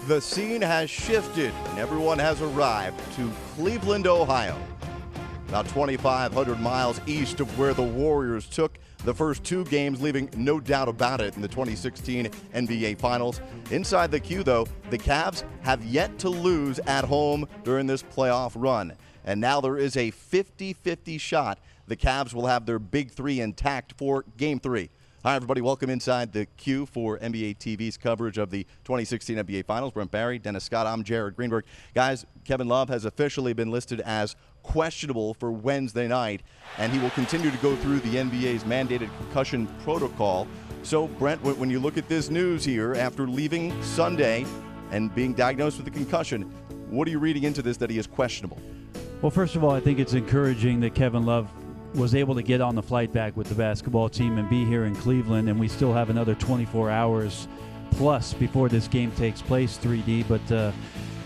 The scene has shifted and everyone has arrived to Cleveland, Ohio. About 2,500 miles east of where the Warriors took the first two games, leaving no doubt about it in the 2016 NBA Finals. Inside the Q, though, the Cavs have yet to lose at home during this playoff run. And now there is a 50-50 shot the Cavs will have their big three intact for Game 3. Hi, everybody. Welcome inside the Q for NBA TV's coverage of the 2016 NBA Finals. Brent Barry, Dennis Scott, I'm Jared Greenberg. Guys, Kevin Love has officially been listed as questionable for Wednesday night, and he will continue to go through the NBA's mandated concussion protocol. So, Brent, when you look at this news here, after leaving Sunday and being diagnosed with a concussion, what are you reading into this that he is questionable? Well, first of all, I think it's encouraging that Kevin Love was able to get on the flight back with the basketball team and be here in Cleveland, and we still have another 24 hours plus before this game takes place, 3D. But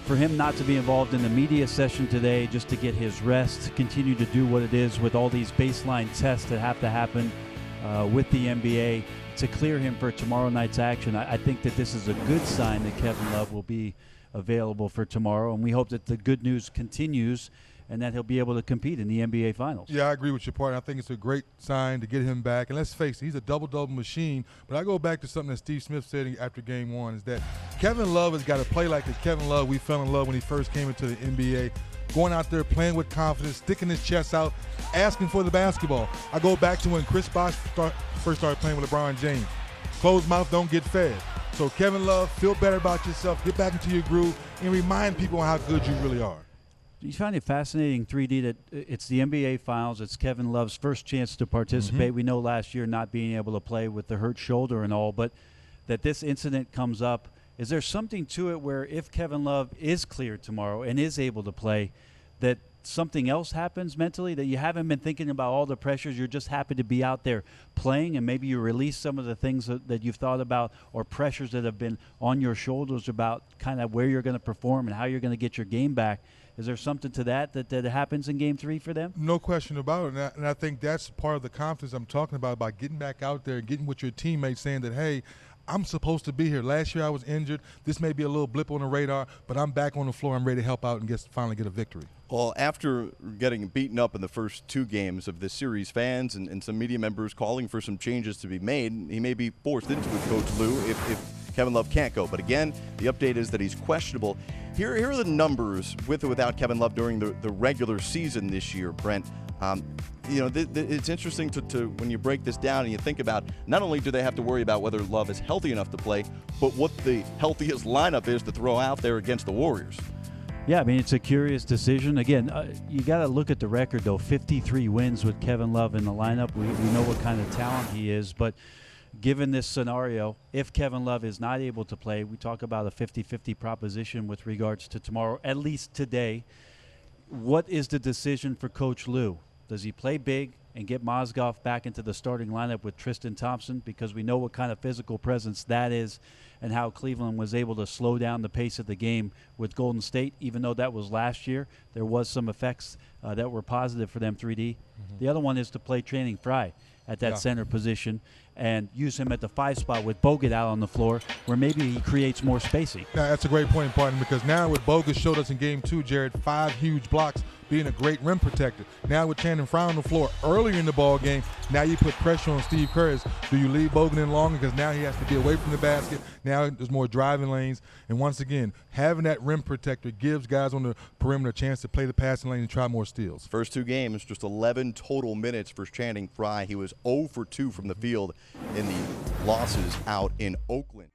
for him not to be involved in the media session today, just to get his rest, continue to do what it is with all these baseline tests that have to happen with the NBA to clear him for tomorrow night's action, I think that this is a good sign that Kevin Love will be available for tomorrow, and we hope that the good news continues and that he'll be able to compete in the NBA Finals. Yeah, I agree with your partner. I think it's a great sign to get him back. And let's face it, he's a double-double machine. But I go back to something that Steve Smith said after Game 1, is that Kevin Love has got to play like the Kevin Love we fell in love when he first came into the NBA, going out there, playing with confidence, sticking his chest out, asking for the basketball. I go back to when Chris Bosh first started playing with LeBron James. Closed mouth don't get fed. So Kevin Love, feel better about yourself, get back into your groove, and remind people how good you really are. You find it fascinating, 3D, that it's the NBA Finals. It's Kevin Love's first chance to participate. We know last year not being able to play with the hurt shoulder and all, but that this incident comes up. Is there something to it where if Kevin Love is cleared tomorrow and is able to play, that something else happens mentally, that you haven't been thinking about all the pressures, you're just happy to be out there playing, and maybe you release some of the things that you've thought about or pressures that have been on your shoulders about kind of where you're going to perform and how you're going to get your game back? Is there something to that happens in Game 3 for them? No question about it, and I think that's part of the confidence I'm talking about getting back out there and getting with your teammates, saying that, hey, I'm supposed to be here. Last year I was injured. This may be a little blip on the radar, but I'm back on the floor. I'm ready to help out and finally get a victory. Well, after getting beaten up in the first two games of this series, fans and some media members calling for some changes to be made, he may be forced into it, Coach Lou, if Kevin Love can't go. But again, the update is that he's questionable. Here are the numbers with or without Kevin Love during the regular season this year, Brent. It's interesting to when you break this down and you think about, not only do they have to worry about whether Love is healthy enough to play, but what the healthiest lineup is to throw out there against the Warriors. Yeah, I mean, it's a curious decision. Again, you got to look at the record, though. 53 wins with Kevin Love in the lineup. We know what kind of talent he is, but given this scenario, if Kevin Love is not able to play, we talk about a 50-50 proposition with regards to tomorrow, at least today. What is the decision for Coach Lou? Does he play big and get Mozgov back into the starting lineup with Tristan Thompson? Because we know what kind of physical presence that is and how Cleveland was able to slow down the pace of the game with Golden State. Even though that was last year, there was some effects that were positive for them, 3D. The other one is to play Channing Frye at that center position and use him at the 5 spot with Bogut out on the floor, where maybe he creates more spacing. Now, that's a great point, partner, because now with Bogut showed us in Game 2, Jared, 5 huge blocks, being a great rim protector. Now with Channing Frye on the floor earlier in the ball game, now you put pressure on Steve Kerr. Do you leave Bogut in longer because now he has to be away from the basket? Now there's more driving lanes. And once again, having that rim protector gives guys on the perimeter a chance to play the passing lane and try more steals. First two games, just 11 total minutes for Channing Frye. He was 0 for 2 from the field in the losses out in Oakland.